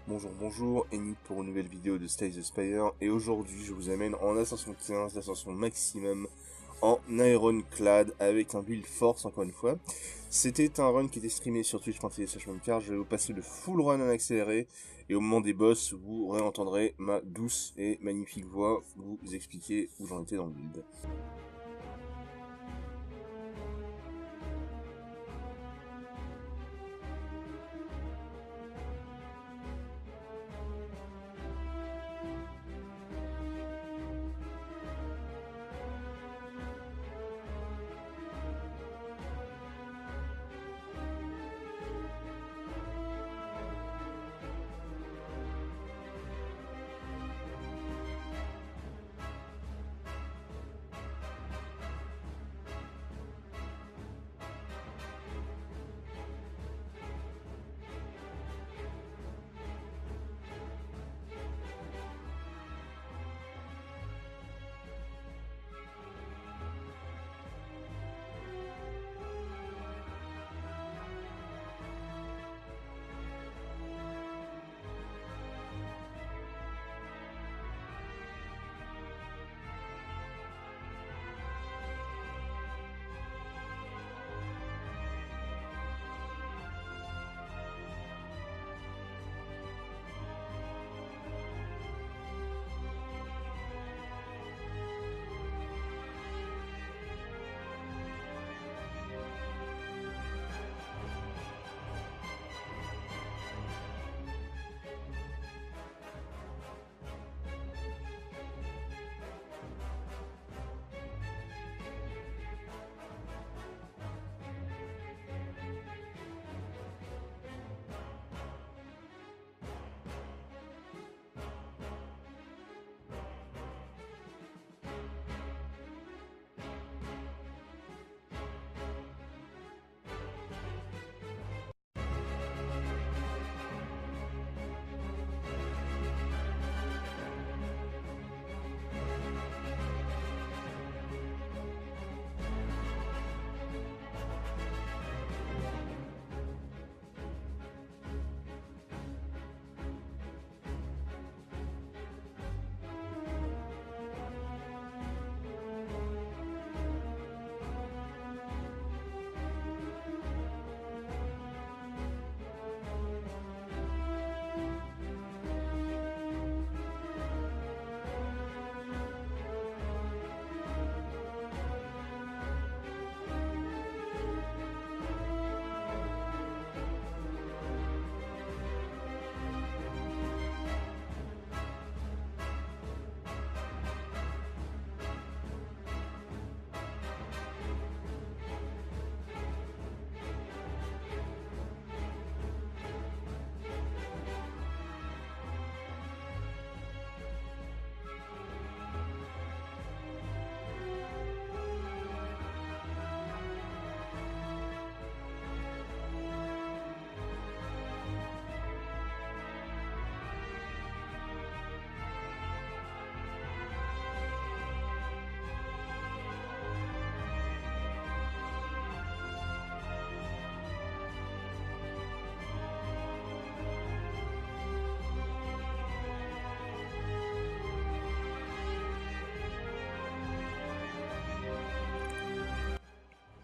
Bonjour, bonjour, Enid pour une nouvelle vidéo de Slay the Spire, et aujourd'hui je vous amène en ascension 15, l'ascension maximum, en Ironclad, avec un build force encore une fois. C'était un run qui était streamé sur twitch.tv/car, je vais vous passer le full run en accéléré, et au moment des boss, vous réentendrez ma douce et magnifique voix vous expliquer où j'en étais dans le build.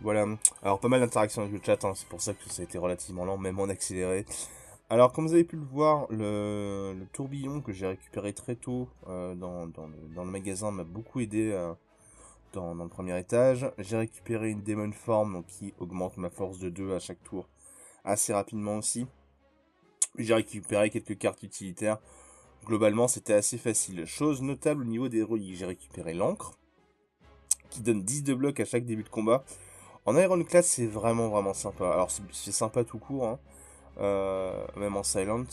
Voilà, alors pas mal d'interactions avec le chat, hein, c'est pour ça que ça a été relativement lent, même en accéléré. Alors, comme vous avez pu le voir, le tourbillon que j'ai récupéré très tôt dans le magasin m'a beaucoup aidé dans le premier étage. J'ai récupéré une Demon Form donc, qui augmente ma force de 2 à chaque tour assez rapidement aussi. J'ai récupéré quelques cartes utilitaires. Globalement, c'était assez facile. Chose notable au niveau des reliques, j'ai récupéré l'encre qui donne 10 de bloc à chaque début de combat. En Ironclad, c'est vraiment sympa. Alors, c'est sympa tout court, hein, même en Silent.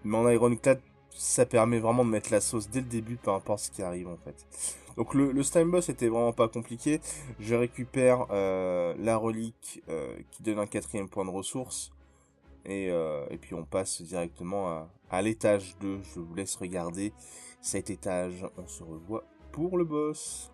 Mais en Ironclad, ça permet vraiment de mettre la sauce dès le début, peu importe ce qui arrive en fait. Donc le Slime Boss était vraiment pas compliqué. Je récupère la relique qui donne un 4e point de ressources. Et puis on passe directement à l'étage 2. Je vous laisse regarder cet étage. On se revoit pour le boss.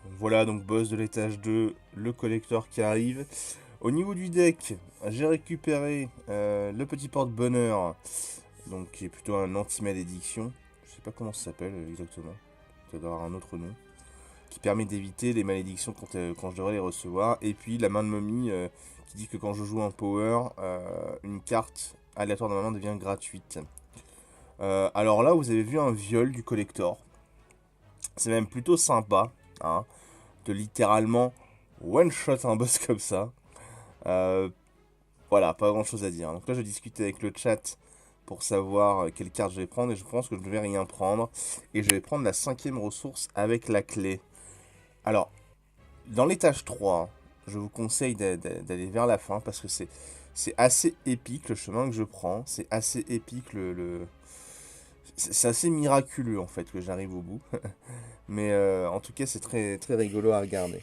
Voilà, donc boss de l'étage 2, le collector qui arrive. Au niveau du deck, j'ai récupéré le petit porte-bonheur, donc qui est plutôt un anti-malédiction. Je sais pas comment ça s'appelle exactement, ça doit avoir un autre nom. Qui permet d'éviter les malédictions quand je devrais les recevoir. Et puis la main de momie qui dit que quand je joue un power, une carte aléatoire de ma main devient gratuite. Alors là, vous avez vu un viol du collector. C'est même plutôt sympa, hein, de littéralement one-shot un boss comme ça. Euh, voilà, pas grand-chose à dire. Donc là, je discute avec le chat pour savoir quelle carte je vais prendre. Et je pense que je ne vais rien prendre. Et je vais prendre la 5ème ressource avec la clé. Alors, dans l'étage 3, je vous conseille d'aller vers la fin parce que c'est assez épique le chemin que je prends. C'est assez épique c'est assez miraculeux en fait que j'arrive au bout. Mais en tout cas, c'est très, très rigolo à regarder.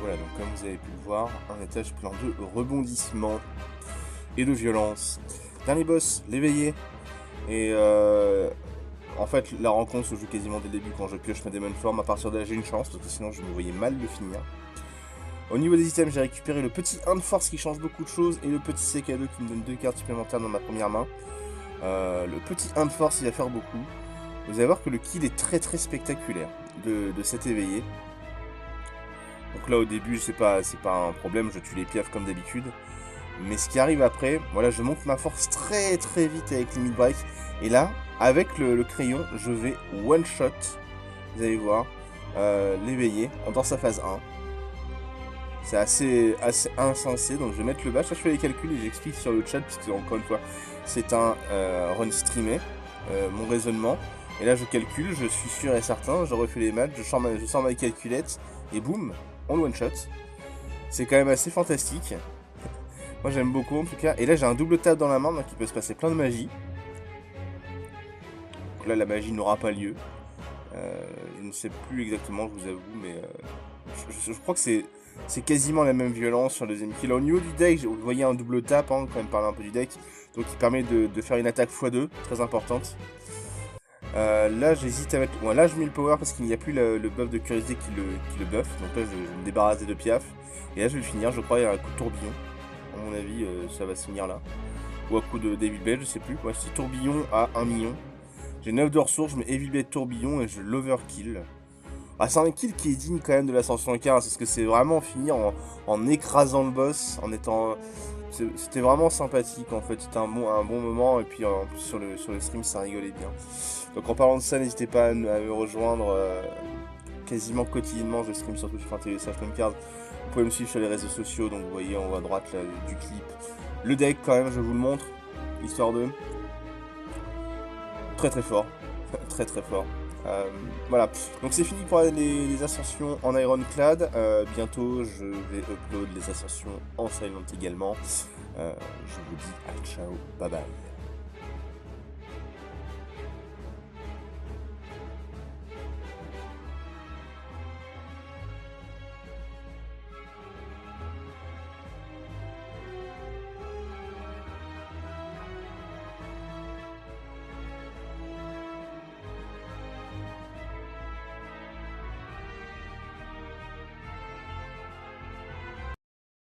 voilà, donc comme vous avez pu le voir, un étage plein de rebondissements et de violence. Dernier boss, l'éveillé. Et en fait, la rencontre se joue quasiment dès le début quand je pioche ma Demon Form. À partir de là, j'ai une chance, parce que sinon je me voyais mal le finir. Au niveau des items, j'ai récupéré le petit 1 de force qui change beaucoup de choses et le petit CK2 qui me donne 2 cartes supplémentaires dans ma première main. Le petit 1 de force, il va faire beaucoup. Vous allez voir que le kill est très spectaculaire de cet éveillé. Donc là, au début, c'est pas un problème, je tue les piafs comme d'habitude. Mais ce qui arrive après, voilà, je monte ma force très vite avec Limit Break. Et là, avec le crayon, je vais one shot, vous allez voir, l'éveiller dans sa phase 1. C'est assez insensé, donc je vais mettre le bash. Là, je fais les calculs et j'explique sur le chat, puisque encore une fois, c'est un run streamé, mon raisonnement. Et là, je calcule, je suis sûr et certain, je refais les maths, je sors ma calculette, et boum, on one shot. C'est quand même assez fantastique. Moi, j'aime beaucoup en tout cas. Et là, j'ai un double tap dans la main, donc il peut se passer plein de magie. Donc là, la magie n'aura pas lieu. Je ne sais plus exactement, je vous avoue, mais je crois que c'est quasiment la même violence sur le deuxième kill. Au niveau du deck, vous voyez un double tap, hein, quand même parler un peu du deck, donc il permet de faire une attaque x2, très importante. Là j'hésite à mettre... Bon, là je mets le power parce qu'il n'y a plus le buff de curiosité qui le buff, donc là je me débarrasse des deux piafs. Et là je vais le finir, je crois, il y a un coup de tourbillon. À mon avis, ça va se finir là. Ou à coup de Devil Blade, je sais plus. Ouais, c'est tourbillon à 1 million. J'ai 9 de ressources, je mets Evil Blade tourbillon et je l'overkill. Ah, c'est un kill qui est digne quand même de l'ascension 15, parce que c'est vraiment finir en écrasant le boss, en étant... C'était vraiment sympathique en fait, c'était un bon moment, et puis en plus sur le stream ça rigolait bien. Donc en parlant de ça, n'hésitez pas à me rejoindre quasiment quotidiennement, je stream sur twitch.tv/memecard. Vous pouvez me suivre sur les réseaux sociaux, donc vous voyez en haut à droite là, du clip. Le deck quand même, je vous le montre, histoire de... Très fort, très fort. Voilà, donc c'est fini pour les ascensions en Ironclad. Bientôt je vais upload les ascensions en Silent également. Je vous dis à ciao, bye bye.